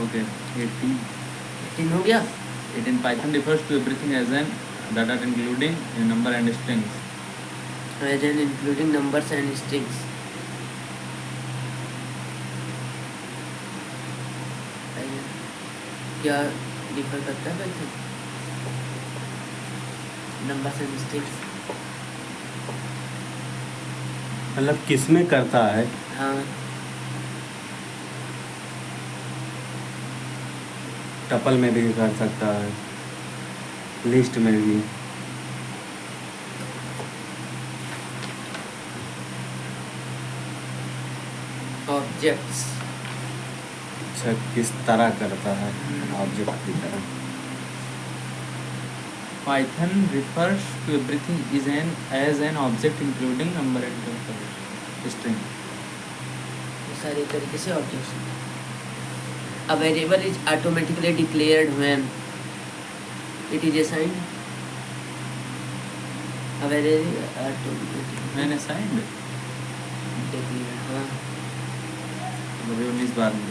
Okay 18 18 हो गया। 18 Python refers to everything as an data including a number and strings. As in including numbers and strings. क्या differ करता है Python? numbers and strings. मतलब किसमें करता है? हाँ टपल में भी कर सकता है, लिस्ट में भी। ऑब्जेक्ट्स। अच्छा, किस तरह करता है ऑब्जेक्ट की तरह। Python refers to everything as an object including number and string. ये सारे तरीके से objects. A variable is automatically declared when it is assigned. A variable automatically मैंने assigned declared. हाँ अभी 19 बार में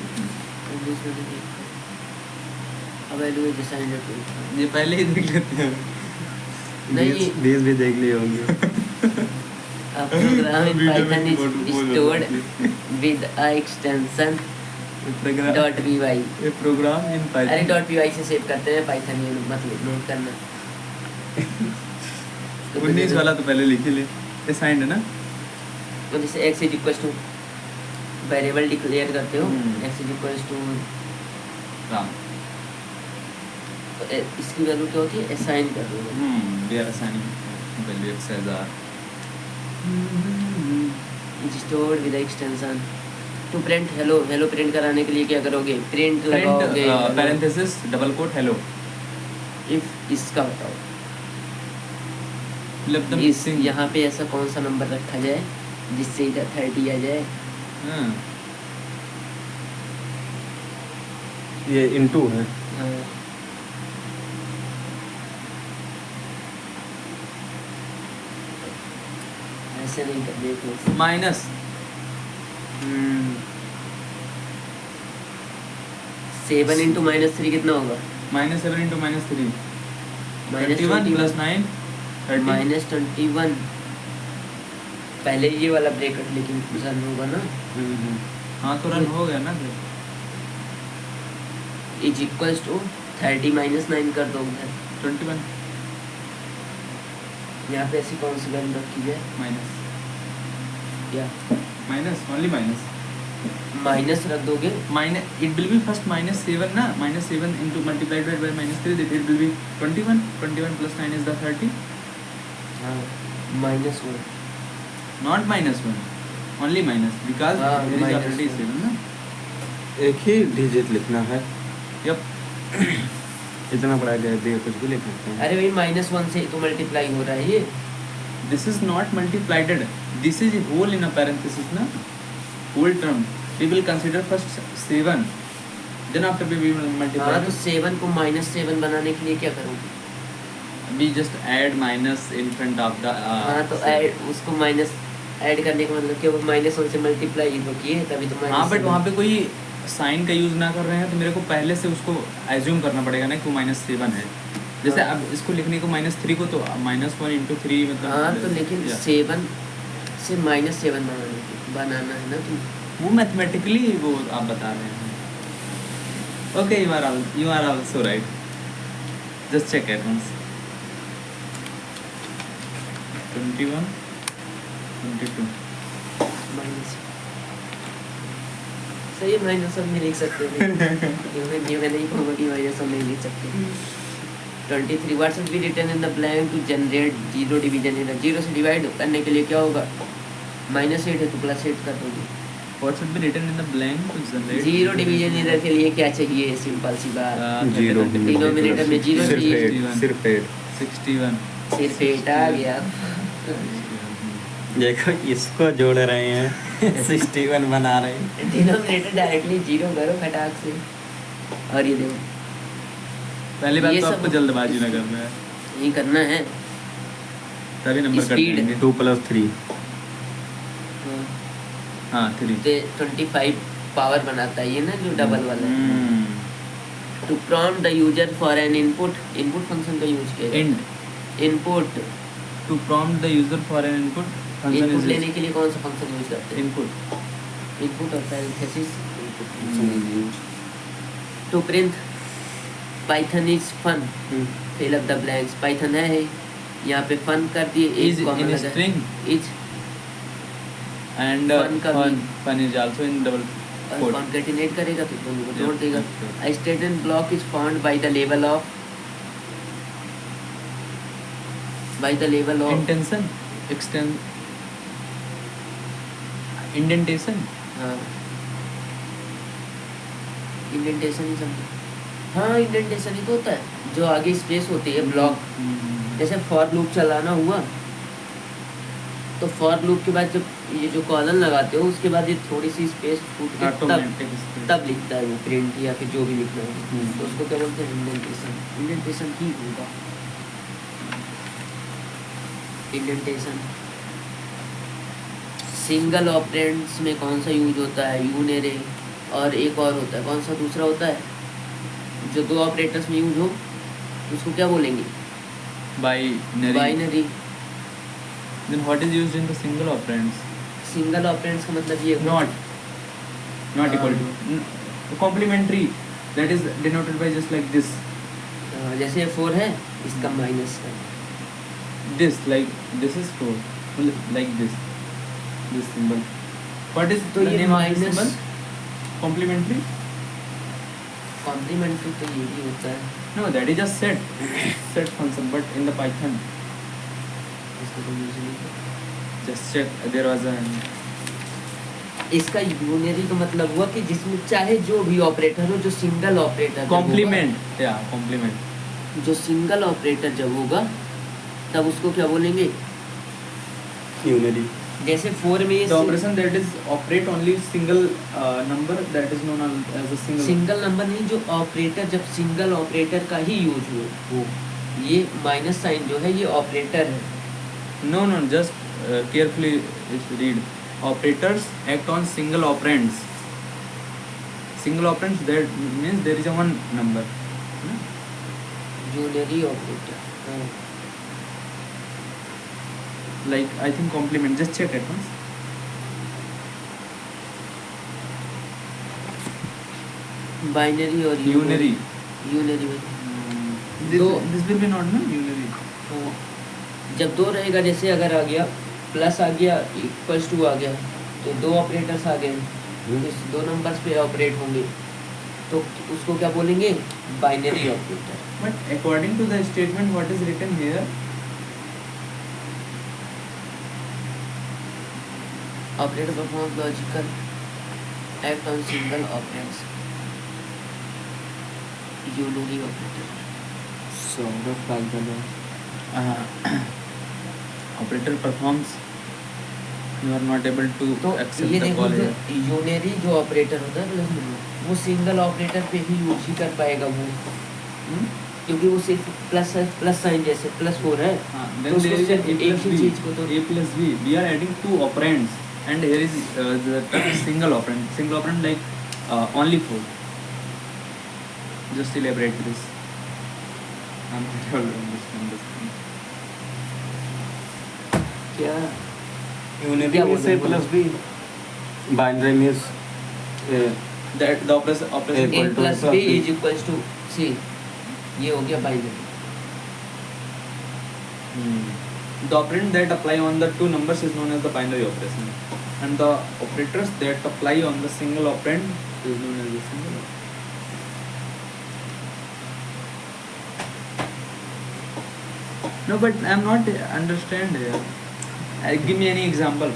इंग्लिश में नहीं देखा। A value is assigned to it. ये पहले ही देख लेते हैं। नहीं 20 भी देख लिए होंगे। A program in Python is stored with a extension .py. ये प्रोग्राम इन अरे Python .py से सेव करते हैं Python, ये मतलब नोट करना। 19 वाला तो पहले लिख ही ले। assigned है ना? तो जैसे x is equal to variable declare करते हो, x is equal to Ram तो इसकी वैल्यू क्या होती है? असाइन कर दो। we are assigning value x as r. Is stored with extension to print hello. Hello print कराने के लिए क्या करोगे? प्रिंट लगाओगे parenthesis double quote hello. If इसका बताओ मतलब एकदम इस यहाँ पे ऐसा कौन सा नंबर रखा जाए जिससे इधर 30 आ जाए? हाँ ये इनटू है। हाँ ऐसे नहीं कर देखो। माइनस सेवन इंटू -3 कितना होगा? -7 into -3 -21 +9 30 -21 पहले ये वाला ब्रैकेट लेकिन रन होगा ना। हाँ तो रन हो गया ना फिर। इज इक्वल्स टू 30 -9 कर दो उधर। 21 यहाँ पे ऐसी कौन सी वैल्यू रखी है? माइनस क्या ओनली माइनस माइनस रख दोगे? Minus it will be first -7 ना, -7 into multiplied by -3 that it will be 21 + 9 is the 30. हाँ -1 not -1 only minus because हाँ, there is minus already one. 7 ना। एक ही डिजिट लिखना है। यप इतना बड़ा गैप दिया कुछ भी लिख सकते हैं। अरे भाई -1 से तो मल्टीप्लाई हो रहा है ये। this is not multiplied, this is whole in a parenthesis na, whole term. We will consider first 7 then after we will multiply. हाँ तो 7 को -7 बनाने के लिए क्या करोगे? we just add minus in front of the हाँ तो ऐड उसको माइनस ऐड करने का मतलब क्या? वो -1 से मल्टीप्लाई तो किए तभी तो हाँ बट -7 वहाँ पे कोई साइन का यूज़ ना कर रहे हैं तो मेरे को पहले से उसको एज्यूम करना पड़ेगा ना कि वो -7 है। जैसे हाँ। अब इसको लिखने को -3 को तो -1 into 3 मतलब हाँ तो लेकिन या। 7 से -7 बनाना है ना तुम। वो मैथमेटिकली वो आप बता रहे हैं। Okay you are also right, just check it once. 21 22 minus सही है, माइनस सब नहीं लिख सकते थे। ये मैं नहीं कहूँगा कि माइनस सब नहीं लिख सकते। 23 what should be written in the blank to generate zero division error. Zero से डिवाइड करने के लिए क्या होगा? -8 है तो +8 कर दोगे। What should be written in the blank to generate zero division error के लिए क्या चाहिए? सिंपल सी बात, जीरो डिनोमिनेटर में जीरो चाहिए। सिर्फ 8 61 सिर्फ 8 आ गया। देखो इसको जोड़ रहे हैं 61 बना रहे हैं। डिनोमिनेटर डायरेक्टली जीरो करो खटाक से। और ये देखो पहली बात ये तो सब- आपको जल्दबाजी ना करना है, यही करना है। तभी नंबर कट Speed। देंगे। 2 + 3 हाँ 3 25 पावर बनाता है ये ना जो डबल वाला है। To prompt the user for an input, input function का यूज किया end input to prompt the user for an input function input is लेने के लिए कौन सा फंक्शन यूज करते हैं? input इनपुट और parenthesis to print Python is fun fill up the blanks, Python है यहाँ पे फन कर दिए, is एक कॉमा in a लगा string इज and Fun का भी। fun is also in double और quote. कॉन्कैटिनेट करेगा तो दोनों को जोड़ Yeah, देगा। okay. A statement block is found by the level of Intention, extend, indentation. हाँ इंडेंटेशन ही समझो, हाँ इंडेंटेशन ही तो होता है जो आगे स्पेस होती है ब्लॉक। जैसे फॉर लूप चलाना हुआ तो फॉर लूप के बाद जब ये जो कॉलन लगाते हो उसके बाद ये थोड़ी सी स्पेस फूट के Automatic space. तब लिखता है वो प्रिंट या फिर जो भी लिखना है हम्म। तो उसको क्या बोलते हैं? इंडेंटेशन। इंडेंटेशन ही होगा इंडेंटेशन। सिंगल ऑपरेंड्स में कौन सा यूज होता है? यूनरी, और एक और होता है, कौन सा दूसरा होता है जो दो ऑपरेटर्स में यूज हो, उसको क्या बोलेंगे? Binary. Binary. Then what is used in the single operands? Single operands का मतलब ये Not equal to. Complementary. That is denoted by just like this. जैसे 4 है इसका माइनस है, This like this is 4. Like this. This symbol. What is तो the ये name of this minus symbol? Complementary? Complementary तो ये भी होता है। No, that is just set function, but in the Python, इसका तो यूज नहीं है। just check there was a इसका यूनरी का मतलब हुआ कि जिसमें चाहे जो भी ऑपरेटर हो, जो single operator complement. Yeah, complement. जो सिंगल ऑपरेटर जब होगा तब उसको क्या बोलेंगे? यूनरी जैसे 4 में The operation that is operate only single number that is known as a single. Single number नहीं, जो ऑपरेटर जब सिंगल ऑपरेटर का ही यूज हो, Oh. ये माइनस साइन जो है ये ऑपरेटर है। No, just carefully read. Operators act on single operands. Single operands, that means there is a one number. Unary operator Like I think complement. Just check it once. Binary और Unary. Unary में This will be not no unary. जब 2 रहेगा, जैसे अगर आ गया plus आ गया equals to आ गया तो 2 ऑपरेटर्स आ गए, इस 2 नंबर्स पे ऑपरेट होंगे तो उसको क्या बोलेंगे? Binary operator. But according to the statement, what is written here? Operator perform logical act on single operands, unary operator. Saurabh कागदल Operator performs. You are not able to तो accept ये the देखो call जो here. यूनरी जो operator होता है plus में, वो सिंगल ऑपरेटर पे ही यूज ही कर पाएगा वो, क्योंकि वो सिर्फ प्लस साइन जैसे +4 है हाँ, तो then there is a उसको A एक plus ही B. चीज को तो A plus B. We are adding 2 operands, and here is the term single operand. Single operand like only 4. Just elaborate this. I'm not able to understand this. क्या unary क्या में से बोले? Plus B binary में That the operation A A equal to plus plus B B. Is equals to C, ये हो गया binary. The operand that apply on the 2 numbers is known as the binary operation, and the operators that apply on the single operand is known as the single operand. No, but I am not understand here. Give me any example.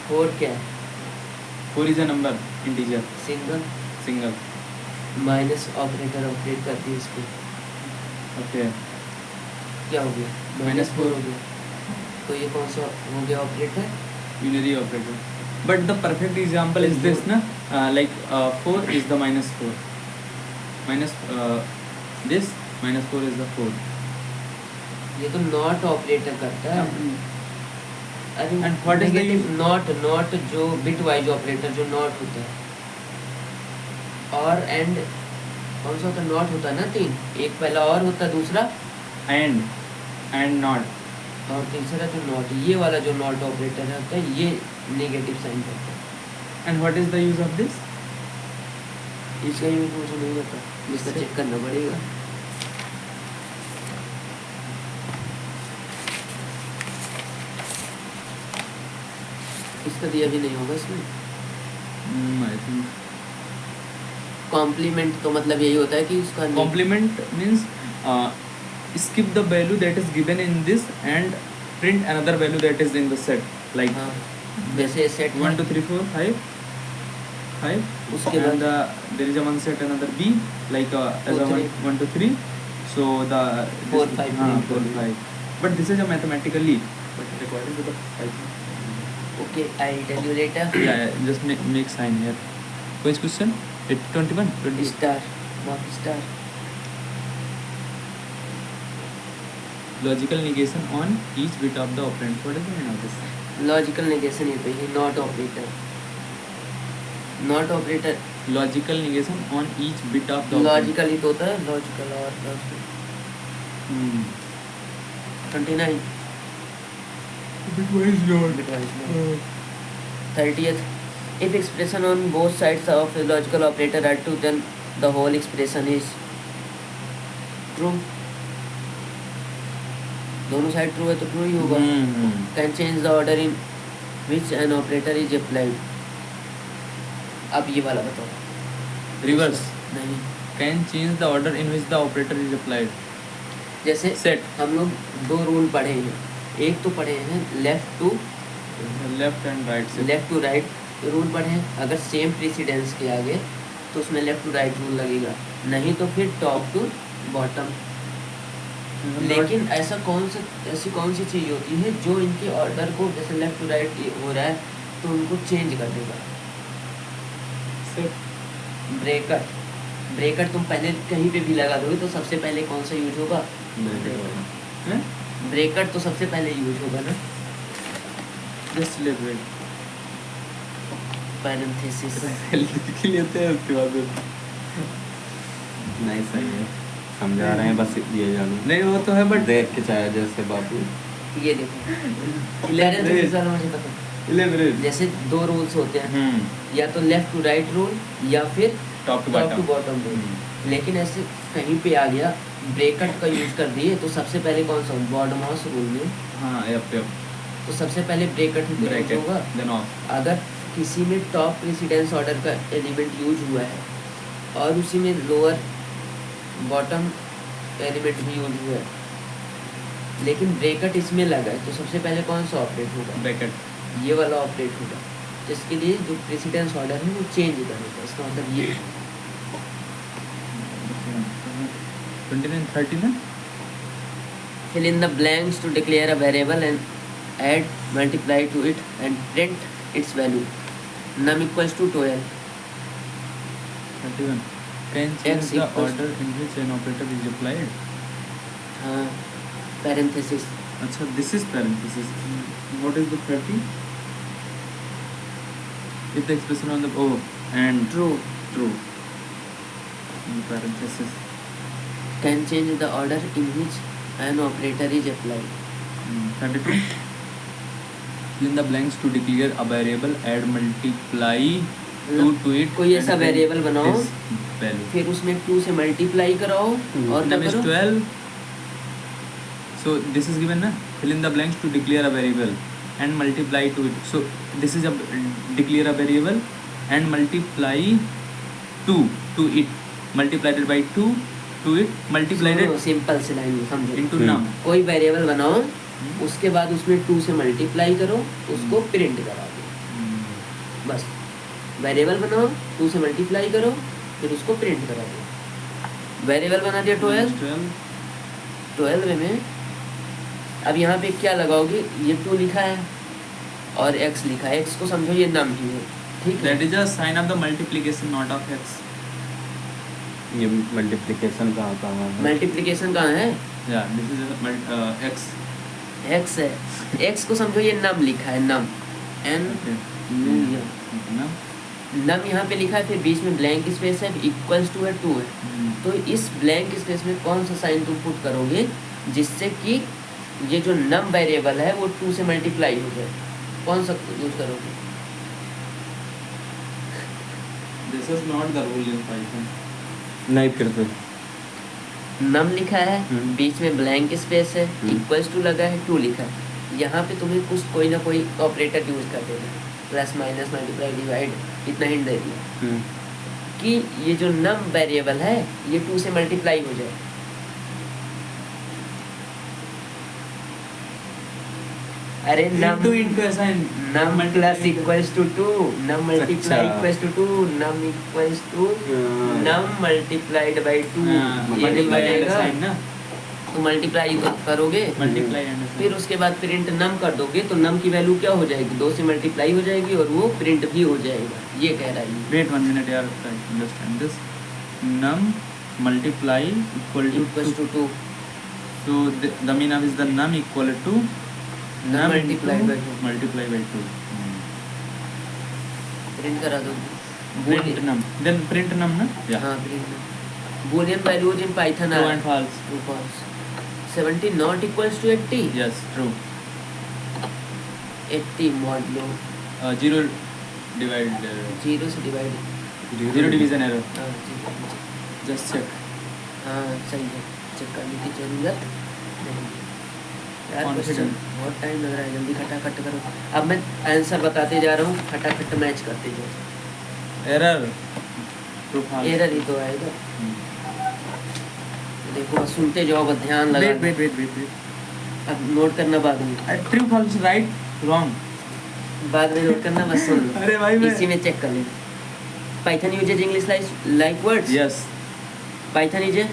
4 क्या है? 4 is a number, integer, single single. Minus operator operate करती है इस पे, Okay. क्या हो गया? -4 हो गया, तो ये कौन सा हो गया operator? Unary operator. But the perfect example is this, na? Like 4 is the -4. Minus this -4 is the 4. ये तो नॉट ऑपरेटर करता है। अरे And what is the not जो बिट वाइज ऑपरेटर जो नॉट होता है और एंड कौन सा होता है? नॉट होता है ना तीन, एक पहला और होता है, दूसरा एंड नॉट, और तीसरा जो नॉट, ये वाला जो नॉट ऑपरेटर होता है ये नेगेटिव साइन करता है। And what is the use of this? इसका यूज मुझे नहीं पता, इसका चेक करना पड़ेगा। इसका दिया भी नहीं होगा इसमें। आई थिंक कॉम्प्लीमेंट तो मतलब यही होता है कि इसका complement means skip the value that is given in this and print another value that is in the set like हाँ, जैसे सेट 1 2 3 4 5 उसके and बाद there is a one set another b like as a 4 1 2 3 so the 4 5 4 5 but this is a mathematically but according to the okay, I tell you later. yeah just make sign here which question 21 20 star, not star. logical negation on each bit of the operand what is the meaning of this logical negation ये तो है, not operator, not operator logical negation on each bit of the operand logical ही तो होता है, logical और 29 bitwise not bitwise 30th, if expression on both sides of a logical operator are true then the whole expression is true। दोनों side true है तो true ही होगा। Can change the order in which an operator is applied. अब ये वाला बताओ। reverse नहीं, can change the order in which the operator is applied जैसे set हम लोग दो रूल पढ़े हैं, एक तो पढ़े हैं left to left and right set left to right rule पढ़े हैं। अगर सेम प्रेसिडेंस के आगे तो उसमें लेफ्ट टू राइट रूल लगेगा, नहीं तो फिर टॉप टू बॉटम। लेकिन ऐसी कौन सी चीज़ होती है जो इनके ऑर्डर को जैसे लेफ्ट टू राइट हो रहा है तो उनको चेंज कर देगा। ब्रेकर, ब्रेकर तुम पहले कहीं पे भी लगा दोगे तो सबसे पहले कौन सा यूज होगा? ब्रेकर तो सबसे पहले यूज होगा ना। just live it पैरेंथेसिस के लिए थे उसके बाद नहीं सही है, समझा रहे हैं बस ये जानो। नहीं वो तो है बट देख के चाहे जैसे बाबू ये देखो पैरेंथेसिस वाला मुझे पता है। live it जैसे दो रूल्स होते हैं, या तो लेफ्ट टू राइट रूल या फिर top to top to bottom bottom rule. लेकिन ऐसे कहीं पे आ गया ब्रेकट का यूज कर दिए तो सबसे पहले कौन सा बॉटम हाउस रूल में हाँ yep तो सबसे पहले ब्रेकट ही यूज bracket होगा। then off अगर किसी में टॉप प्रेसिडेंस ऑर्डर का एलिमेंट यूज हुआ है और उसी में लोअर बॉटम एलिमेंट भी यूज हुआ है लेकिन ब्रेकट इसमें लगा है तो सबसे पहले कौन सा ऑपरेट होगा? bracket ये वाला ऑपरेट होगा, जिसके लिए जो प्रेसिडेंस ऑर्डर है वो चेंज करेगा। इसका मतलब ये 29 30 ना fill in the blanks to declare a variable and add multiply to it and print its value। num equals to 12 31 can X change the equals- order in which an operator is applied हाँ parenthesis अच्छा this is parenthesis what is the 30 if the expression on the oh and true true in parenthesis can change the order in which an operator is applied। 32 fill in the blanks to declare a variable add multiply to it कोई ऐसा and variable बनाओ this value फिर उसमें 2 से multiply कराओ और क्या num is करो? 12 so this is given na fill in the blanks to declare a variable and multiply to it so this is a declare a variable and multiply to it multiplied by 2 to it multiplied सुनो, simple से line समझो। into num कोई variable बनाओ उसके बाद उसमें 2 से multiply करो उसको प्रिंट करा दो। बस वेरिएबल बनाओ 2 से मल्टीप्लाई करो फिर उसको प्रिंट करा दो। वेरिएबल बना दिया 12 में अब यहाँ पे क्या लगाओगे? ये 2 लिखा है और x लिखा है, x को समझो ये नम ही है, ठीक है। that is a sign of the multiplication not of x ये मल्टीप्लिकेशन कहाँ है? मल्टीप्लिकेशन कहाँ है? yeah this is a x x है, x को समझो ये नम लिखा है, नम n okay u num नम यहाँ पे लिखा है, फिर बीच में ब्लैंक स्पेस है, इक्वल्स टू है, टू है। तो इस ब्लैंक स्पेस में कौन सा साइन तुम पुट करोगे जिससे कि ये जो नम वेरिएबल है वो 2 से मल्टीप्लाई हो जाए? कौन सा यूज करोगे? This is not the rule in Python. नहीं फिर तो नम लिखा है, बीच में ब्लैंक स्पेस है, इक्वल्स टू लगा है, 2 लिखा है। यहाँ पे तुम्हें कुछ कोई ना कोई ऑपरेटर यूज कर देना, प्लस माइनस मल्टीप्लाई डिवाइड, इतना हिंट दे दिया कि ये जो नम वेरिएबल है ये 2 से मल्टीप्लाई हो जाए। अरे नम इनटू ऐसा num plus equals to 2, num multiply equals to 2, num equals to num multiplied by 2, ये नहीं बनेगा ना, तो मल्टीप्लाई करोगे, मल्टीप्लाई एंड फिर उसके बाद प्रिंट नम कर दोगे तो नम की वैल्यू क्या हो जाएगी? 2 से मल्टीप्लाई हो जाएगी और वो प्रिंट भी हो जाएगा। ये कह रहा है। वेट 1 मिनट यार, understand this. num multiply equal equals to to 2, so the mean of is the num equal to num multiplied by 2. multiply by 2. Print करा दो। Print num, then print num na, yeah, हाँ print. Boolean values in Python true are and false, true false. 70 not equals to 80, yes, true, 80 modulo 0 divide 0 से divide, 0 division error, हाँ जी, just check. हाँ सही है, check करने की जरूरत नहीं। यार Confident. क्वेश्चन बहुत टाइम लग रहा है, जल्दी खटाखट करो। अब मैं आंसर बताते जा रहा हूँ, खटाखट मैच करते जाओ। Error, true false. एरर ही तो आएगा। देखो बस सुनते जाओ, बस ध्यान लगा। Wait. अब नोट करना बाद में, True false, right, wrong. बाद में नोट करना, बस सुन लो। अरे भाई मैं इसी में चेक कर लेना। Python uses English like words. yes, Python is a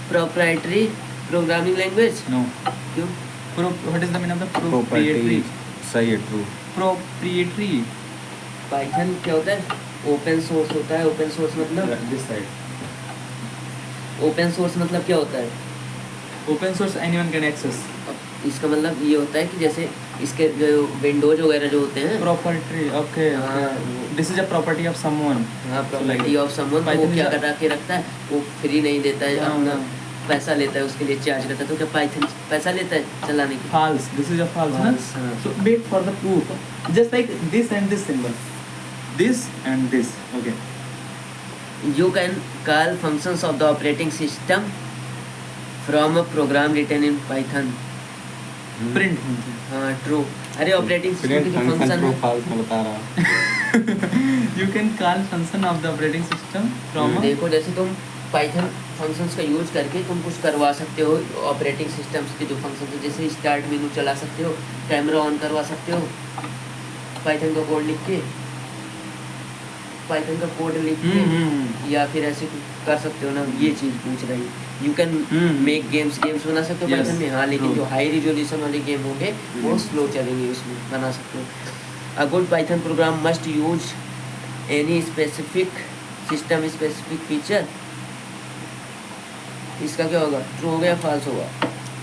proprietary programming language. no. क्यों? What is the meaning of the property proprietary? सही है, ट्रू। Proprietary. पाइथन क्या होता है? ओपन सोर्स होता है। ओपन सोर्स मतलब, This side. ओपन सोर्स मतलब क्या होता है? Open source anyone can access. अब इसका मतलब ये होता है कि जैसे इसके जो विंडोज वगैरह जो होते हैं, Property. Okay. हाँ, This is a property of someone. हाँ So प्रॉपर्टी ऑफ समवन, तो वो Python क्या is a- करा के रखता है? वो फ्री नहीं देता है, हाँ, अपना हाँ। पैसा लेता है, उसके लिए चार्ज करता है। तो क्या पाइथन पैसा लेता है चलाने के? False. This is a false. False, Huh? हाँ। So wait for the proof. Just like this and this symbol. This and this. Okay. You can call functions of the operating system from a program written in Python. Print. हाँ true. अरे operating system print की जो function function true है, false में बता रहा। You can call function of the operating system from a देखो जैसे तुम पाइथन फंक्शंस का यूज करके तुम कुछ करवा सकते हो ऑपरेटिंग सिस्टम्स के जो फंक्शन है, जैसे स्टार्ट मेनू चला सकते हो, कैमरा ऑन करवा सकते हो, पाइथन का कोड लिख के, पाइथन का कोड लिख के, या फिर ऐसे कुछ कर सकते हो ना। ये चीज़ पूछ रही। यू कैन मेक गेम्स बना सकते हो Yes, पाइथन में, हाँ, लेकिन true. जो हाई रिजोल्यूशन वाले गेम होंगे वो स्लो चलेंगे, उसमें बना सकते हो। A good Python programme must use any specific system specific feature. इसका क्या होगा? ट्रू होगा या फॉल्स होगा?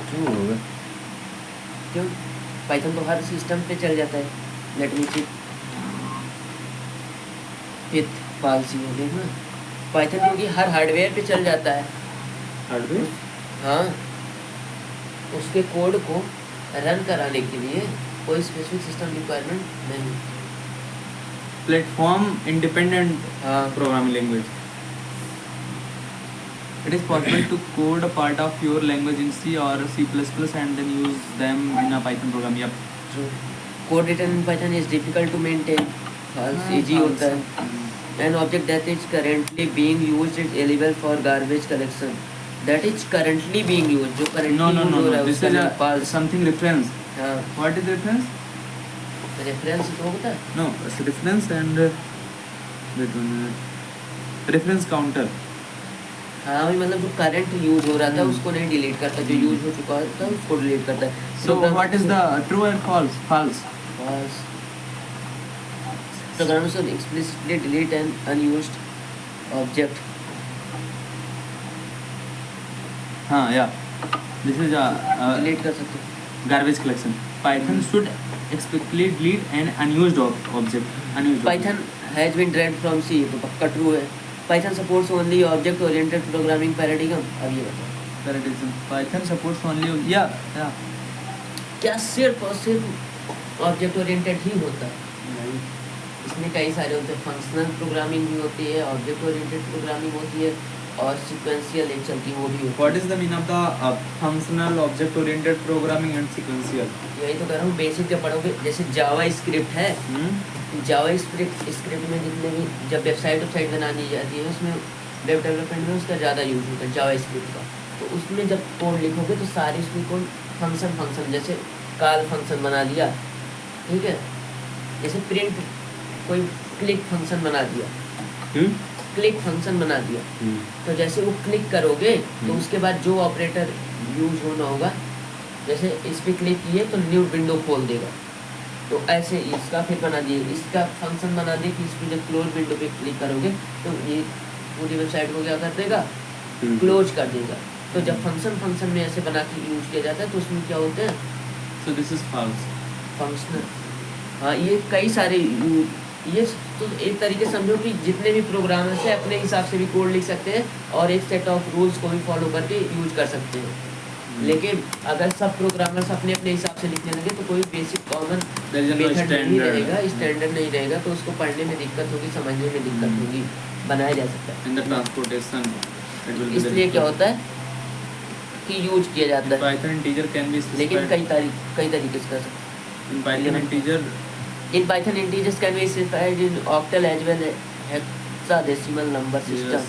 ट्रू होगा। क्यों? पाइथन तो हर सिस्टम पे चल जाता है। Let me check, with false ही हो गया ना। पाइथन क्योंकि हर हार्डवेयर पे चल जाता है, हार्डवेयर हाँ, उसके कोड को रन कराने के लिए कोई स्पेसिफिक सिस्टम रिक्वायरमेंट नहीं। platform independent हाँ, programming language. It is possible to code a part of your language in C or C++ and then use them in a Python program. Yep. True. Code written in Python is difficult to maintain. False easy होता है। An object that is currently being used is eligible for garbage collection. That is currently being used, जो currently No. use हो रहा है This उसका is नाम a false। something reference. हाँ, What is reference? Reference तो होता है। No, it's reference and wait 1 minute. Reference counter. हाँ वही, मतलब जो करंट यूज हो रहा था उसको नहीं डिलीट करता, जो यूज हो चुका था उसको डिलीट करता है। So what is the true and false? False. false? Program should explicitly delete an unused object. हाँ, yeah. This is a delete कर सकते हो। garbage collection. Python should explicitly delete an unused object. Unused. Python has been derived from C, तो पक्का true है। Python supports only object oriented programming paradigm, अब ये बताओ पैराडिज्म। पाइथन सपोर्ट्स ओनली या क्या सिर्फ और सिर्फ ऑब्जेक्ट ओरिएंटेड ही होता है? इसमें कई सारे होते हैं, फंक्शनल प्रोग्रामिंग भी होती है, ऑब्जेक्ट ओरिएंटेड प्रोग्रामिंग होती है और सीक्वेंशियल एक चलती वो भी होती है। What is the meaning of the functional object oriented programming and sequential? यही तो कह रहा हूँ, बेसिक जब पढ़ोगे, जैसे जावा स्क्रिप्ट है, जावा स्क्रिप्ट में जितने भी जब वेबसाइट बनानी जाती है उसमें वेब डेवलपमेंट में उसका ज़्यादा यूज होता है जावा स्क्रिप्ट का। तो उसमें जब कोड लिखोगे तो सारे उसमें कोड फंक्शन जैसे कॉल फंक्शन बना दिया, ठीक है, जैसे प्रिंट कोई क्लिक फंक्शन बना दिया, क्लिक फंक्शन बना दिया, तो जैसे वो क्लिक करोगे तो उसके बाद जो ऑपरेटर यूज होना होगा, जैसे इस पर क्लिक किए तो न्यू विंडो खोल देगा, तो ऐसे इसका फिर बना दिए, इसका फंक्शन बना दिए कि इस पर जब क्लोज विंडो पे क्लिक करोगे तो ये पूरी वेबसाइट को क्या कर देगा, क्लोज कर देगा। तो जब फंक्शन में ऐसे बना के यूज किया जाता है तो उसमें क्या होता है, so this is false functional. हाँ, ये कई सारे ये तो एक तरीके समझो कि जितने भी प्रोग्रामर्स हैं अपने हिसाब से भी कोड लिख सकते हैं और एक सेट ऑफ रूल्स को भी फॉलो करके यूज कर सकते हैं। लेकिन अगर सब प्रोग्रामर्स अपने अपने हिसाब से लिखने लगे तो कोई बेसिक कॉमन मेथड नहीं रहेगा, स्टैंडर्ड नहीं रहेगा, तो उसको पढ़ने में दिक्कत होगी, समझने में दिक्कत होगी, बनाया जा सकता है। इन द ट्रांसपोर्टेशन इसलिए क्या होता है कि यूज किया जाता है, पाइथन इंटीजर कैन बी लेकिन कई तरीके से कर सकते हैं। In Python integer In Python, integers can be specified in octal as well as hexadecimal number system.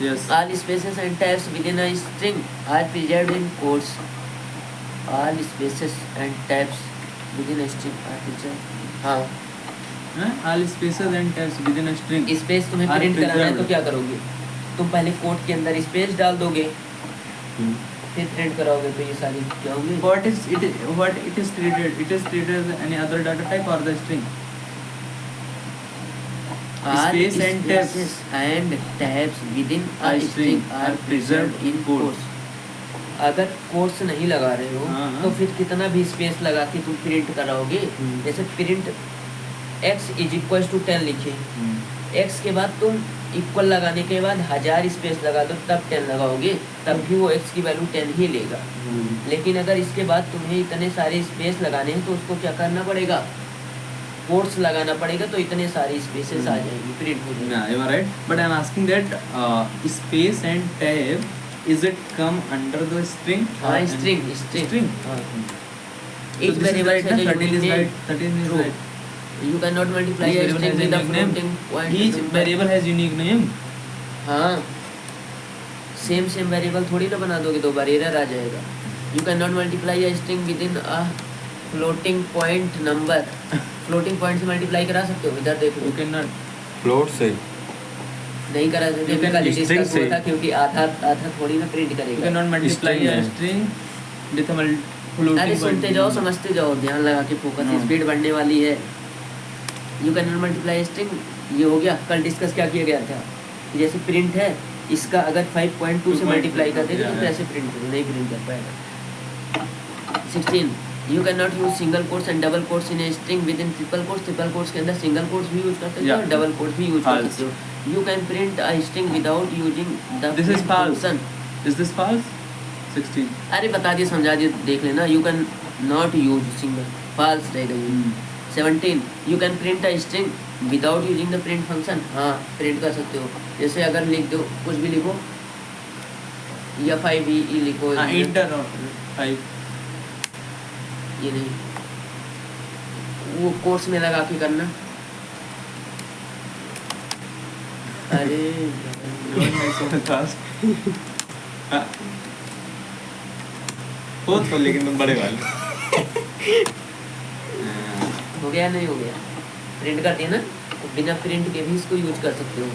yes All spaces and tabs within a string are preserved in quotes. All spaces and tabs within a string are preserved. हाँ, all spaces and tabs within a string space तुम्हें are print कराना है तो preserved. क्या करोगे, तुम पहले code के अंदर स्पेस डाल दोगे, फिर प्रिंट कराओगे तो ये सारी क्या होंगी। what is treated, it is treated as any other data type or the string? All Space and tabs spaces and tabs within a a string string are preserved in quotes. अगर quotes नहीं लगा रहे हो हाँ, तो फिर कितना भी स्पेस लगा के तुम प्रिंट कराओगे, जैसे प्रिंट x = 10 लिखे, x के बाद तुम इक्वल लगाने के बाद 1000 स्पेस लगा दो तब 10 लगाओगे, तब भी वो x की वैल्यू 10 ही लेगा। लेकिन अगर इसके बाद तुम्हें इतने सारे स्पेस लगाने हैं तो उसको क्या करना पड़ेगा, कोट्स लगाना पड़ेगा, तो इतने सारे स्पेसेस आ जाएंगे, प्रिंट हो जाएंगे। Yeah, you are right, but I am asking that space and tab, is it come under the string? हाँ, or- स्ट्रिंग string. हाँ। So Each this is variable right, has na? a 13 is unique right, name. 13 is True. right. You cannot multiply Each a variable string has with a unique name. floating point Each number. variable has unique name. हाँ, same variable थोड़ी ना बना दोगे, दो बार error आ जाएगा। You can not multiply a string with in a floating point number. Floating point से multiply करा सकते हो, इधर देखो। You cannot. फ्लोट से नहीं करा सकते, You can कल string डिस्कस हुआ से। था, क्योंकि आधा थोड़ी ना प्रिंट You करेगा। cannot multiply String a है। string with a floating अरे point. सुनते जाओ, समझते जाओ, ध्यान लगा के फोकस, हाँ। स्पीड बढ़ने वाली है। You can not multiply string, ये हो गया। कल डिस्कस क्या किया गया था कि जैसे प्रिंट है, इसका अगर 5.2 से मल्टीप्लाई कर देगा तो कैसे प्रिंट करें, नहीं प्रिंट कर पाएगा। 16 you can not use single quotes and double quotes in a string with in triple quotes. Triple quotes के अंदर सिंगल कोट्स भी यूज कर सकते हो और डबल कोट्स भी यूज कर सकते हो। You can print a string without using the This is false. Function. Is this false? 16. अरे बता दिए, समझा दिए, देख लेना। You can not use single, false रहेगा ये। 17 you can print a string without using the print function. हाँ, प्रिंट कर सकते हो। जैसे अगर लिख दो, कुछ भी लिखो, या 5e लिखो, Enter or 5. ये नहीं, वो कोर्स में लगा के करना। अरे Don't make so fast. बहुत तो लेकिन तुम बड़े वाले। हो गया, नहीं हो गया, प्रिंट कर दिया ना, तो बिना प्रिंट के भी इसको यूज कर सकते हो।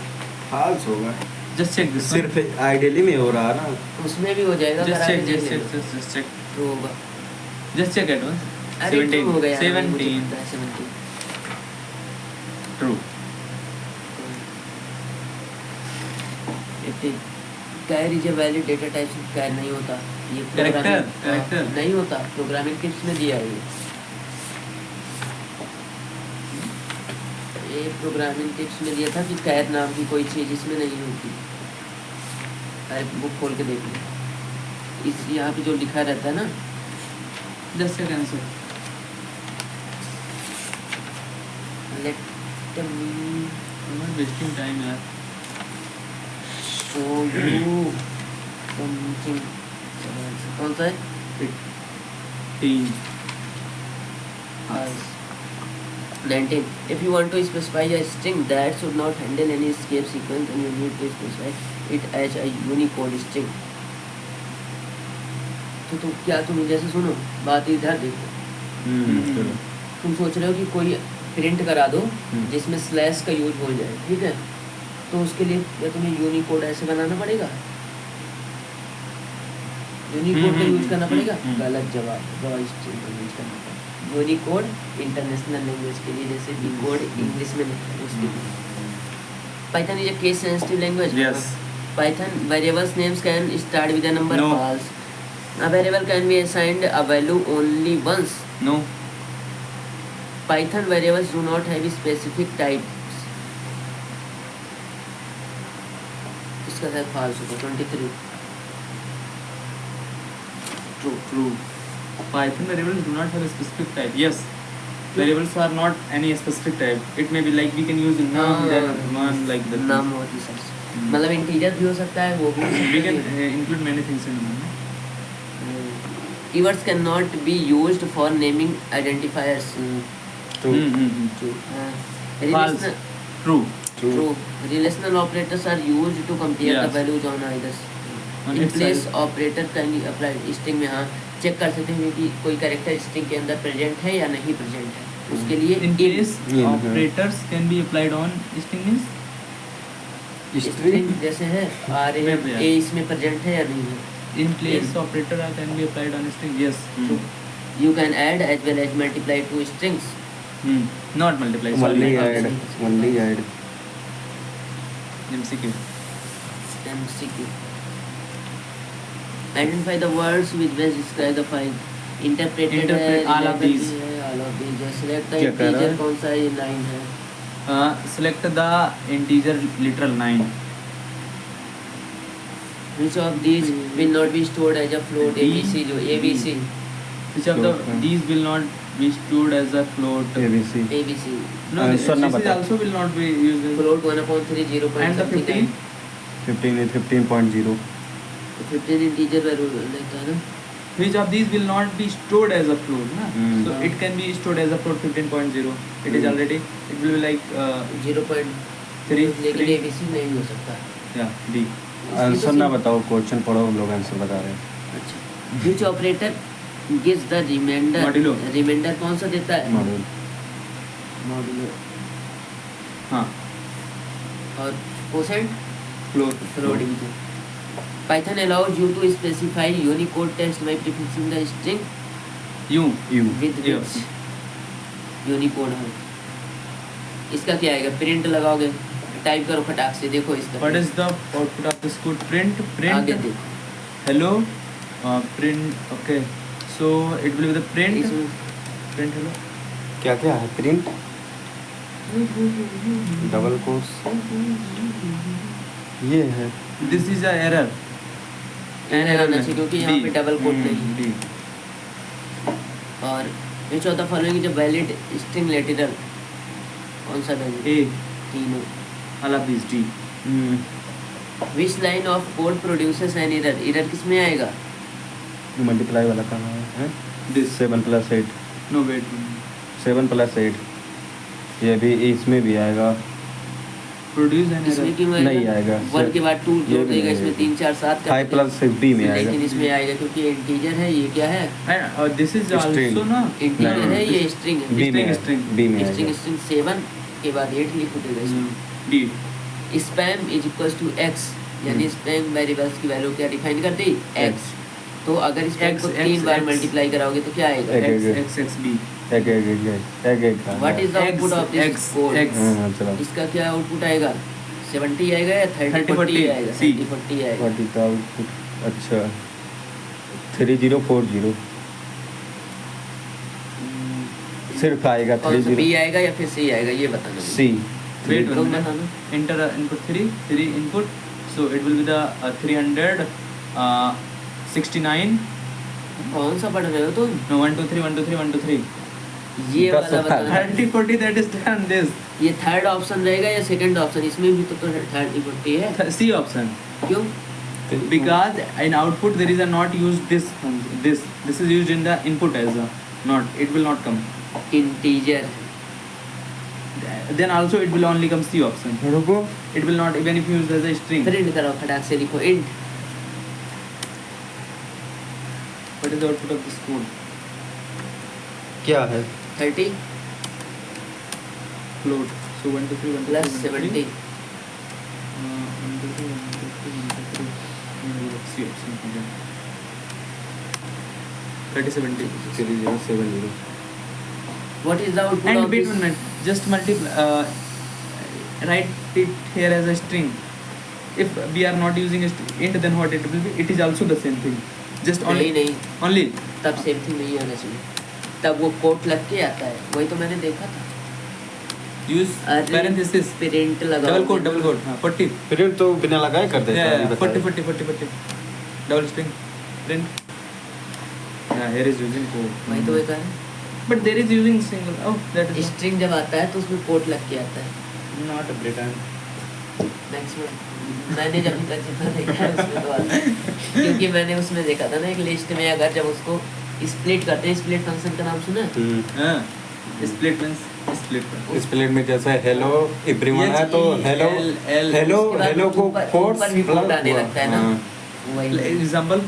फाल्स होगा। Just check this one. सिर्फ आइडियली में हो रहा ना। उसमें भी हो जाएगा, Just करा के check, देख just लेना। check, just check. तो होगा। Just check at once. अरे true 17. हो गया, मुझे 17. पता है, 17। True. 18 char is a valid data type. Char नहीं होता, ये Character, programming- character. नहीं होता, प्रोग्रामिंग टिप्स में दिया है ये। ये प्रोग्रामिंग टिप्स में दिया था कि कैर नाम की कोई चीज़ इसमें नहीं होती। टाइप बुक खोल के देख लो, इस यहाँ पे जो लिखा रहता है ना, 10 सेकंड से let me not wasting time यार। Show you something. कौन सा है? 18 19. If you want to specify a string that should not handle any escape sequence, then you need to specify it as a Unicode string. तो क्या तुम जैसे सुनो बात इधर देखो, चलो तुम सोच रहे हो कि कोई प्रिंट करा दो जिसमें स्लैश का यूज हो जाए, ठीक है, तो उसके लिए या तुम्हें यूनिकोड ऐसे बनाना पड़ेगा, यूनिकोड का यूज करना पड़ेगा। गलत जवाब, रॉ स्ट्रिंग का यूज करना पड़ेगा। यूनिकोड इंटरनेशनल लैंग्वेज के लिए, जैसे वी कोड इंग्लिश में लिखा है उसके लिए। Python is a case sensitive language. Yes. Python variables names can start with a number No. false. A variable can be assigned a value only once. No. Python variables do not have specific types. इसका शायद false होगा। 23 True. Python variables do not have a specific type. Yes. Variables are not any specific type. It may be like we can use num, then one, like that. नाम और research, मतलब integer भी हो सकता है, वो भी हो सकता We can है। include many things in num. Keywords cannot be used for naming identifiers. True. False. Relational, True. true. Relational operators are used to compare the Yes. values on either. On In its place side. operator can be applied. String में हाँ check कर सकते हैं कि कोई character string के अंदर present है या नहीं प्रेजेंट है, उसके लिए In case In, operators can be applied on string means string जैसे है आर Web, yeah. ए इसमें प्रेजेंट है या नहीं है। in place operator can be applied on string. Yes. True. You can add as well as multiply two strings. Not multiply. Only Sorry. add. Only add. MCQ. MCQ. Identify the words with which describe the file. Interpreted है, Interpret all of related these. है, all of these है। Select the क्या कह रहा integer, है? कौन सा ये 9 है। Select the integer literal 9. Which of these will not be stored as a float? D. ABC जो ABC Which of the Float, these will not be stored as a float? ABC. ABC No, Sir, ना this is बता. also will not be used as float 1/3 0. And the 15? 15 is 15.0. 15 integer value लेता है ना। Which of these will not be stored as a float? Na? So Hmm. it can be stored as a float 15.0. It is already. It will be like 0.3 लेकिन three. ABC नहीं हो सकता। Yeah, D. Answer ना बताओ, question पढ़ो, हम लोग answer बता रहे हैं। अच्छा, which operator gives the remainder? Modulo. Remainder कौन सा देता है? Module modulo. हाँ. और quotient Float. Float division. Python allows you to specify Unicode text by prefixing the string U. You with Yes. which Unicode है। इसका क्या आएगा? प्रिंट लगाओगे, टाइप करो फटाक से, देखो इसका What is the output of this code? Print. आगे देखो Hello. Print. Okay. So it will be the print. इसमें Print hello. क्या क्या है? प्रिंट, डबल कोट्स, ये है। This is a error. error आना चाहिए क्योंकि यहाँ D. पे डबल कोट नहीं है। D. और which of the following is a valid string literal? कौन सा valid? A. तीनों। All of these D. Which line of code produces an error? error किस में आएगा? मल्टीप्लाई वाला कहाँ है? This. 7 + 8, No wait. 7 + 8, ये भी इसमें भी आएगा। Produce an इसमें error. क्यों आएगा? नहीं आएगा। 1 के बाद 2 ये जोड़ भी देगा, नहीं इसमें आएगा। 3 4 7 5 + B में आएगा। लेकिन इसमें आएगा क्योंकि इंटीजर है, ये क्या है? And this is String. also na. Integer नहीं, है, ये स्ट्रिंग है। B में String. B में स्ट्रिंग आएगा। स्ट्रिंग 7 के बाद 8 लिख देगा इसमें। D. Spam is equal to x, यानी स्पैम वेरिएबल्स की वैल्यू क्या डिफाइन कर दी? x। तो अगर स्पैम X, को X, 3 बार X. मल्टीप्लाई कराओगे तो क्या आएगा? एक, X X B. एक का what is the X, output of this X, code? X. हाँ, चलो। इसका क्या आउटपुट आएगा? 70 आएगा या 30 30, 40 40 आएगा? C. 30 40 आएगा। What is the output? अच्छा, 3040। सिर्फ आएगा कौन सा 30 बी आएगा या फिर सी आएगा ये बताना मुझे। सी Wait तुम one minute. बताना। Enter input 3 input. So it will be the 369. कौन सा पढ़ रहे हो तुम? No, 1 2 3 1 2 3 1 2 3. ये दस वाला होता है। बताना। 30 40 that is done this. ये थर्ड ऑप्शन रहेगा या सेकंड ऑप्शन? इसमें भी तो 30 है। C option. क्यों? Because in output there is a not used this. This is used in the input as a not. It will not come. Integer. Then also it will only come C option. रुको It will not even if used as a string. Print करो फटाक से लिखो int. What is the output of this code? क्या है 30 Float. So 1 2 3 1 2 plus 3 1 2 3. 70। 1 2 3 1 2 3 1 2 3. C option. Okay. 30 70. 3070 what is the output And of wait this? 1 minute. Just multiply. Write it here as a string. If we are not using a int, then what it will be? It is also the same thing. Just only. नहीं Only. तब same thing नहीं आना चाहिए। तब वो coat लग के आता है, वही तो मैंने देखा था। Use parenthesis. प्रिंट लगा Double quote. हाँ, 40. प्रिंट तो बिना लगाए कर देता है Yeah, अभी बताया। 40. Double string. Print. Yeah, here is using code. वही तो कहा है। But there is using single. Oh, that is string जब आता है तो उसमें कोट लग के आता है not a Britain. मैक्सिमम। मैंने जब तक जितना देखा है उसमें तो आता है, क्योंकि मैंने उसमें देखा था ना एक लिस्ट में, अगर जब उसको स्प्लिट करते हैं, स्प्लिट फंक्शन का नाम सुना है? हाँ. Split means split. स्प्लिट में जैसे हेलो एवरीवन Yes, है तो E, hello L, L. Hello उसके बाद हेलो को ऊपर- कोट्स ऊपर भी कोट आने लगता है ना। हाँ। वही। Example.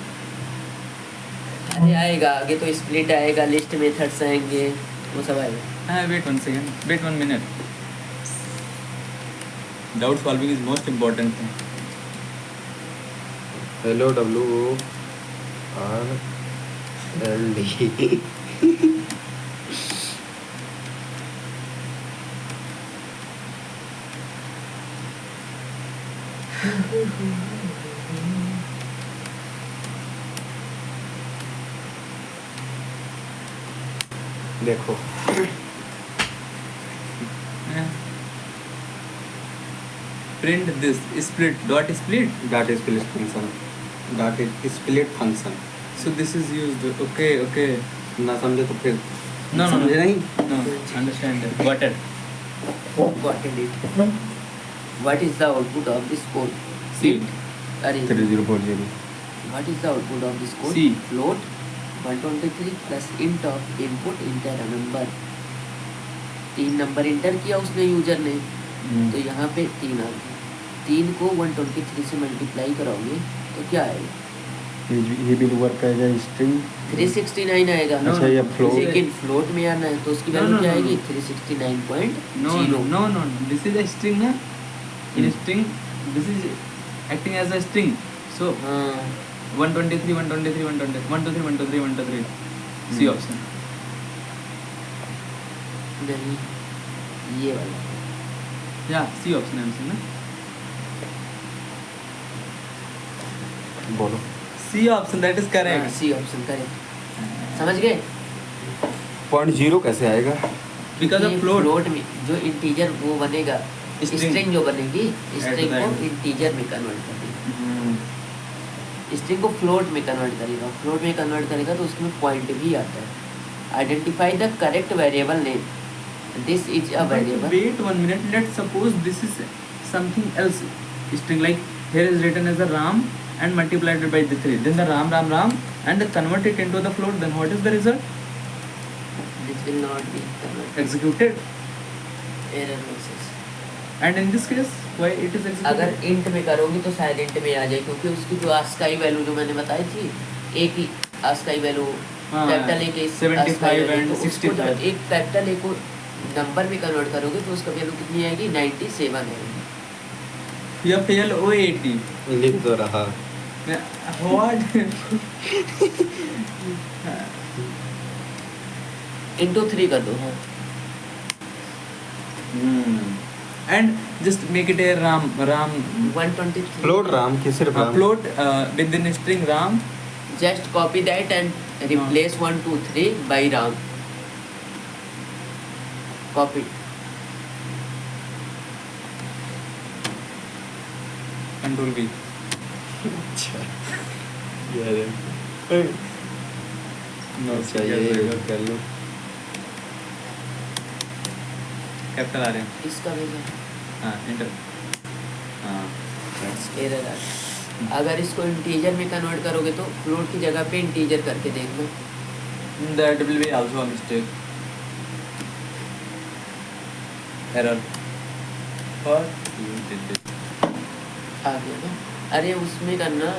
अरे आएगा आगे तो स्प्लिट आएगा, लिस्ट मेथड्स आएंगे, वो सब आएगा। Wait 1 second. Wait 1 minute. Doubt solving is most important thing. Hello WORLD देखो Print this split dot split. Dot split function dot split function So this is used. Okay. ना समझे तो फिर No. समझे नहीं No. Understand that. Got it. Got it. What is the output of this code? C. अरे 3040 what is the output of this code? C. Float 123 plus int of input enter a number। 3 number inter किया उसने user ने, तो यहाँ पे 3 आ गया। 3 को 123 से मल्टीप्लाई कराओगे तो क्या आएगा? ये भी वर्क आएगा स्ट्रिंग 369 आएगा। No, अच्छा ये फ्लोट लेकिन फ्लोट में आना है तो उसकी No, वैल्यू no, क्या no, आएगी? no. 369.0। No. This is a string, na? In string, this is acting as a string. So हाँ 123, 123, 123, 123, 123, 123. C option. नहीं, ये वाला Yeah, C option I'm saying, na? बोलो C option, that is correct. C option correct. समझ गए? 0.0 कैसे आएगा Because of float. Float में जो इंटीजर वो बनेगा, String. स्ट्रिंग जो बनेगी, स्ट्रिंग को that. इंटीजर में कन्वर्ट कर देगा। Hmm. स्ट्रिंग को फ्लोट में कन्वर्ट करेगा, फ्लोट में कन्वर्ट करेगा तो उसमें पॉइंट भी आता है। Identify the correct variable name, this is a But variable. wait 1 minute. Let's suppose this is something else. String like here is written as a RAM and multiplied by the 3. Then the RAM and convert it into the float. Then what is the result? This will not be convert, Executed. Error message. And in this case, why it is executed? अगर int में करोगे तो शायद int में आ जाए, क्योंकि उसकी जो आस्काई वैल्यू जो मैंने बताई थी, एक ही आस्काई वैल्यू हाँ, कैपिटल ए के 75 and तो उसको 65. जब एक कैपिटल ए को नंबर में कन्वर्ट करोगे तो उसका वैल्यू कितनी आएगी? 97 आएगी। You fail O80. लिख तो रहा What? इंटू 3 कर दो। हाँ And just make it a RAM 123। Float Ram की सिर्फ Ram float within a string RAM. Just copy that and replace 1 2 3 by Ram. Copy control V। अच्छा यार नोट्स चाहिए कर लो। कैपिटल आ रहे हैं। इसका भेजा हाँ इंटर। हाँ एरर आ गया। अगर इसको इंटीजर में कन्वर्ट करोगे तो फ्लोट की जगह पे इंटीजर करके देख लो। that will be also a mistake, error, or you did it। आ गया ना? अरे उसमें करना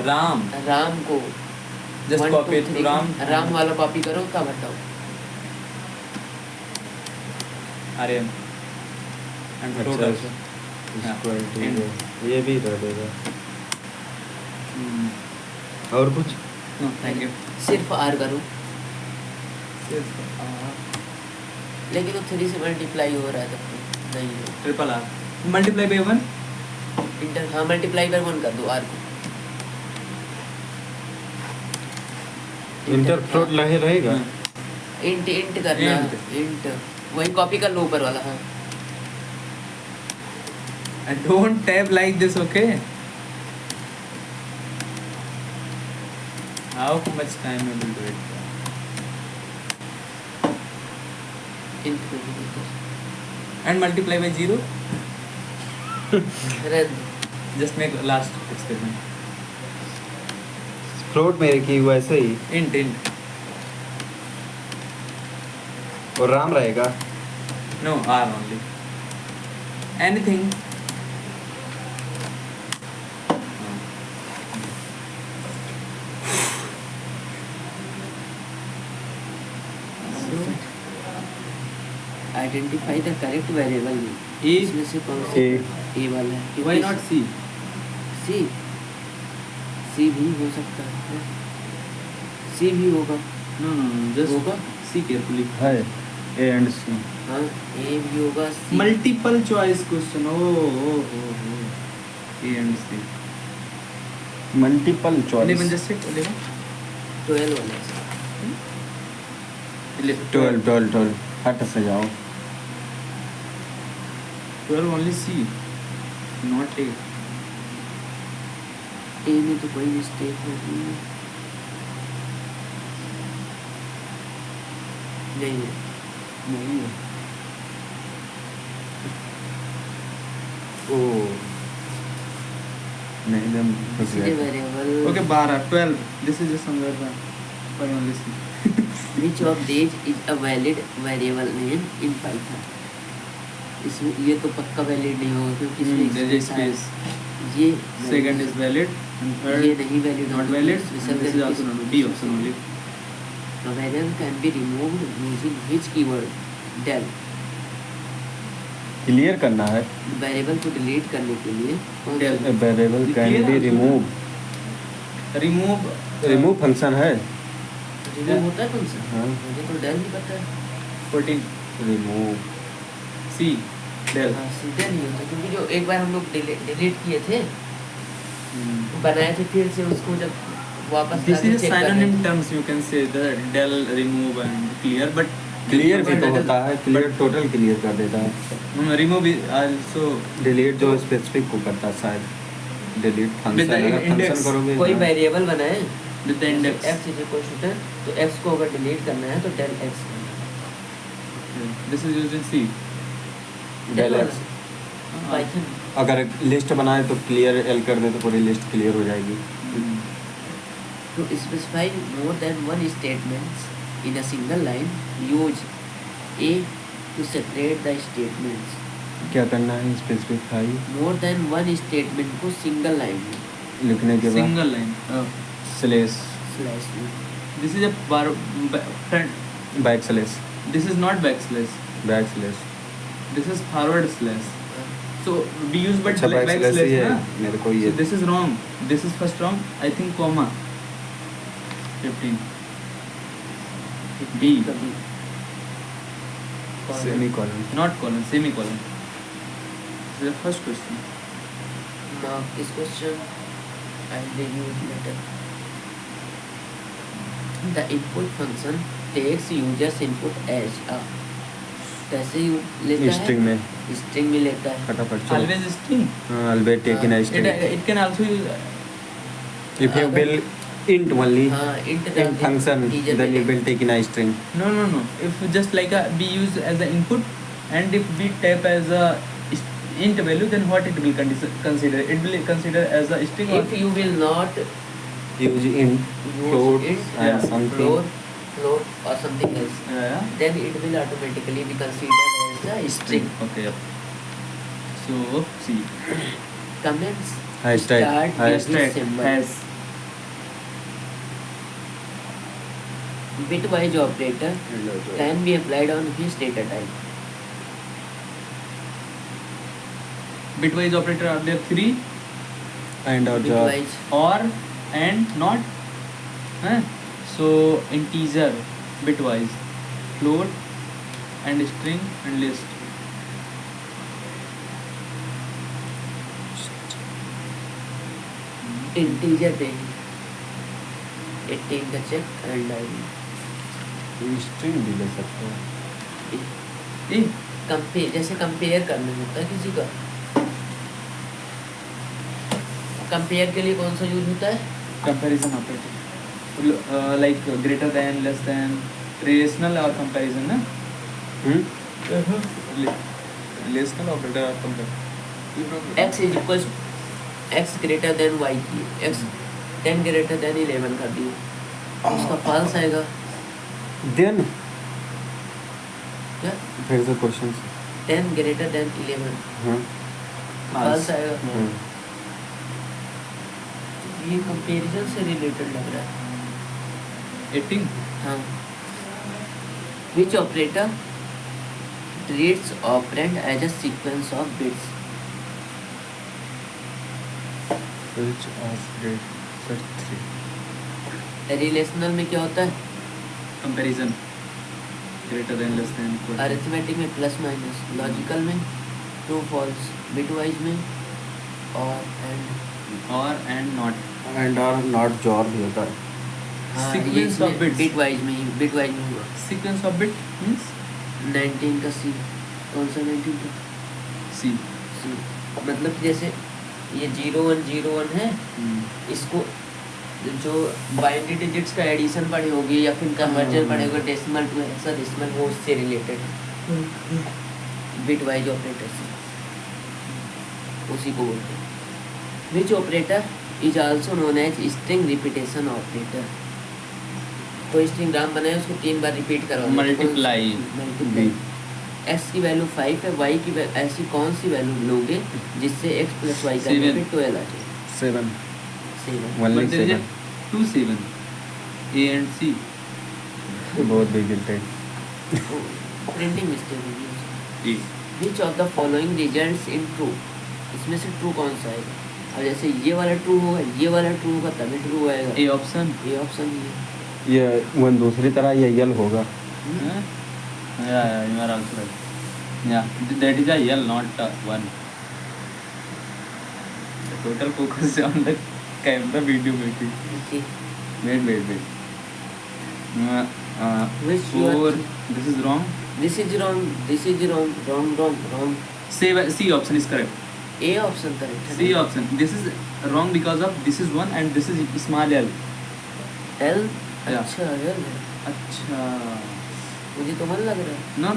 राम राम को just 1 copy 2 it to 3 Ram Ram वाला कॉपी करो तब हटाओ। आर्यन and अच्छा, float अच्छा। also। इसको हाँ, इंटीजर, ये भी रह देगा। हम्म, और कुछ no thank you। सिर्फ आर करो, सिर्फ लेकिन वो 3 से मल्टीप्लाई हो रहा है तब तो नहीं है। Triple R multiply by 1। Inter हाँ मल्टीप्लाई बाय 1 कर दो आर को। इंटर फ्लोट रहेगा। इंट इंट करना Int। इंट वही कॉपी कर लो ऊपर वाला। हाँ and don't tab like this, okay? How much time you will do it? Int को भी देख And multiply by 0, रद्द। just make last experiment। Float मेरे की वैसे ही int और राम रहेगा। no r only, anything। Identify the correct variable. A। इसमें से कौन सा A। ए वाला है? why not C? सी सी भी हो सकता है। सी भी होगा। No, just होगा। see carefully। है ए एंड सी। हाँ ए भी होगा सी। Multiple choice question। oh A and C। Multiple 11 choice. just check 11। 12 वाला है। 12 हट से जाओ। 12 only C, not A। ए में तो कोई मिस्टेक होगी नहीं है। नहीं है। ओ नहीं दम फंस इसलिए गया। Variable Okay 12 this is just somewhere why only C। which of these is a valid variable name in Python। इसमें ये तो पक्का वैलिड नहीं होगा क्योंकि इसमें there is space space। है। ये Second is valid and third ये नहीं valid not valid and this is also not D option only। A variable can be removed using which keyword? del। Clear करना है। वेरिएबल को delete करने के लिए कौन Del। सा वेरिएबल कैन Clear बी है? रिमूव। remove रिमूव फंक्शन है। रिमूव होता है कौन सा? हाँ। मुझे तो del ही पता है। 14 रिमूव C del। हाँ सीधे नहीं होता क्योंकि जो एक बार हम लोग डिलीट किए थे बनाए थे फिर से उसको जब वापस This लाके is check करना synonym है। terms you can say the del, remove and clear, but clear भी तो that is- होता है। क्लियर टोटल क्लियर कर देता है। remove is also डिलीट जो स्पेसिफिक को करता है शायद। डिलीट With फंक्शन the अगर index, फंक्शन करोगे कोई हाँ। वेरिएबल बनाए with the index। x is equal to 10 तो x को अगर डिलीट करना है तो del x This is used in C। del x। Python. अगर लिस्ट बनाए तो क्लियर एल कर दे तो पूरी लिस्ट क्लियर हो जाएगी। To specify more than one statements in a single line, use A to separate the statements। क्या करना है specify More than one statement को single line में लिखने के बाद Single line। स्लेश slash में। This is a friend। Back slash This is not backslash। Back slash. This is forward slash। So we use but अच्छा back slash backslash ही है ना। मेरे को ये So this is wrong। This is first wrong। I think comma। 15 B कभी semicolon. not colon semicolon। This is the first question। mark this question and review it later। The input function takes user's input as a कैसे ही लेता string है? में string में लेता है। फटाफट चलो। always string. Always taken a string. It can also use If you will int only हाँ int in function, then you will take in a string. no. If just like a be used as an input, and if we type as a int value, then what it will consider? It will consider as a string or If you will not Use int, float, use int, and something. float or something else, yeah. then it will automatically be considered as a string. Okay. Yep. So see, Comments Hashtag, start with hashtag, symbol. has Bitwise operator can be applied on his data type. bitwise operator are there three, And or job. Bitwise or and not. So integer bitwise, float and string and list. integer range 18 का check and ID. String भी ले सकते हो। ए compare जैसे compare करना होता है किसी का, कंपेयर के लिए कौन सा यूज होता है? comparison operator, like greater than, less than, relational or comparison ना? relational operator or comparison. x is equal x greater than y की x 10 ग्रेटर देन 11 कर दिए, उसका फॉल्स आएगा देन क्या? फिर से क्वेश्चन 10 ग्रेटर देन 11 फॉल्स आएगा। ये कंपैरिजन से रिलेटेड लग रहा है। 18 हाँ, which operator treats operand as a sequence of bits? which of grade set 3 relational में क्या होता है? comparison, greater than, less than, equal to. Arithmetic में प्लस माइनस, लॉजिकल में ट्रू फॉल्स, बिटवाइज में और and not. एंड और not job भी होता है। हाँ, Sequence of bits. बिटवाइज में हुआ। Sequence of bit means 19 का सी, कौन सा 19 का C. सी? मतलब कि जैसे ये 0101 है, इसको जो बाइनरी डिजिट्स का एडिशन पढ़े होगी या फिर कन्वर्जन पढ़े होगे डेसिमल टू हेक्साडेसिमल, वो उससे रिलेटेड है, बिटवाइज ऑपरेटर से, उसी को बोलते हैं। Which operator is also known as string repetition operator? कोई स्ट्रिंग ग्राम बनाए उसको 3 बार रिपीट करो। Multiply. मल्टीप्लाई। x की वैल्यू 5 है, y की ऐसी कौन सी वैल्यू लोगे जिससे x प्लस y का 7. लिमिट 12 आ जाए? 7 7 only But there is 7 a 2 7, A and C. बहुत बिग डिटेल। प्रिंटिंग मिस्टेक होगी। A. Which of the following results in true? इसमें से ट्रू कौन सा आएगा? अब जैसे ये वाला ट्रू होगा, ये वाला ट्रू होगा, तभी ट्रू आएगा। A option. ये ऑप्शन ही है। ये वन दूसरी तरह ये यल होगा। Huh? Yeah, you are also right. Yeah, that is a L, not a 1. The total focus is on the camera video making. देखिए, Wait. Which you 4. are- This is wrong. this is wrong. C option is correct. A option correct है। C option. This is wrong because of this is 1 and this is small l. L Yeah. अच्छा L है, अच्छा. मुझे तो मन लग रहा है। No.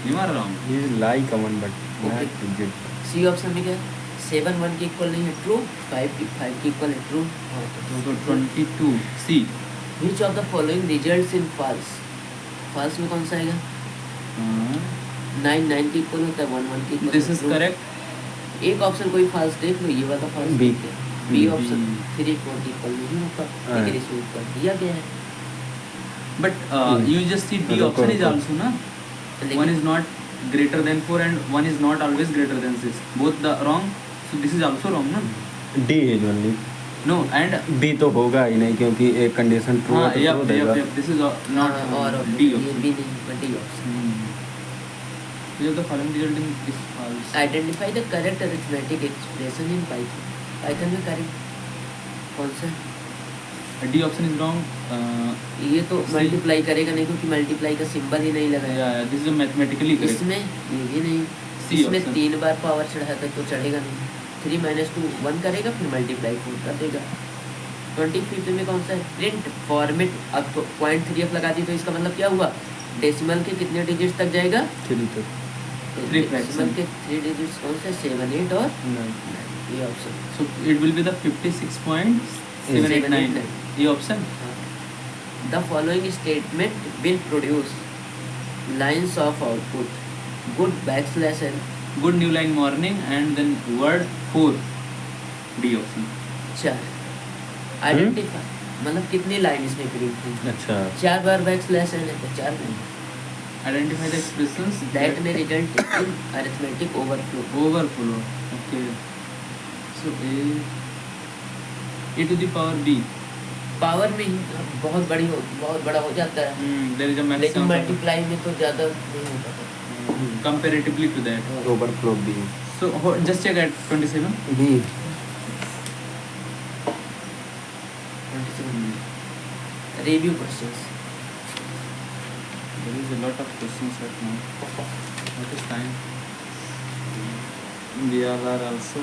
You are wrong. He is like a one but Okay. not digit. C option में क्या है? 7 1 के इक्वल नहीं है, ट्रू। 5 के इक्वल है, ट्रू। हाँ, So 22. C. Which of the following results in false? False में कौन सा आएगा? 9 के इक्वल होता है, 1 के इक्वल। This is correct. एक ऑप्शन कोई फॉल्स देख लो, ये वाला फॉल्स B. देख लो। B B. ऑप्शन 3 4 के इक्वल नहीं होता, लेकिन इसमें ऊपर दिया गया है। But you just see D Ruko, option is ruko. also na. लेकिन 1 is not greater than 4 and 1 is not always greater than 6. Both the wrong. So this is also wrong na. D is only. No and B तो होगा ही नहीं क्योंकि एक condition true है तो yep, true देगा। This is not और D ये option. भी नहीं, but D option. Which of the following result in is false? Identify the correct arithmetic expression in Python. Python में करेक्ट कौन सा? D option is wrong. ये तो C. मल्टीप्लाई करेगा नहीं क्योंकि मल्टीप्लाई का सिंबल ही नहीं लगाया। This is mathematically correct. इसमें ये भी नहीं, C इसमें option. 3 बार पावर चढ़ाता तो चढ़ेगा नहीं। 3 - 2 1 करेगा, फिर मल्टीप्लाई 4 कर देगा। 25 में कौन सा है? Print format. अब तो 0.3f लगा दी तो इसका मतलब क्या हुआ? डेसिमल के कितने डिजिट्स तक जाएगा? 3 तक. Three decimal fraction. के 3 डिजिट्स कौन से? 7, 8 और 9। ये option. So it will be the 56.789. ये option. The following statement will produce lines of output. Good backslash n. Good new line morning and then word 4. D option. 4 identify मतलब कितनी line इसमें print हुई? अच्छा. 4 बार बैकस्लैश n है तो 4 line. Identify the expressions That may result in arithmetic overflow. overflow. Okay. So a to the power b. Power में ही बहुत बड़ा हो जाता है, There is a लेकिन maximum. मल्टीप्लाई में तो ज़्यादा नहीं होता था। Comparatively to that. Overflow B. So just check at 27. B. 27 review questions. There is a lot of questions right now. What is time? We all are also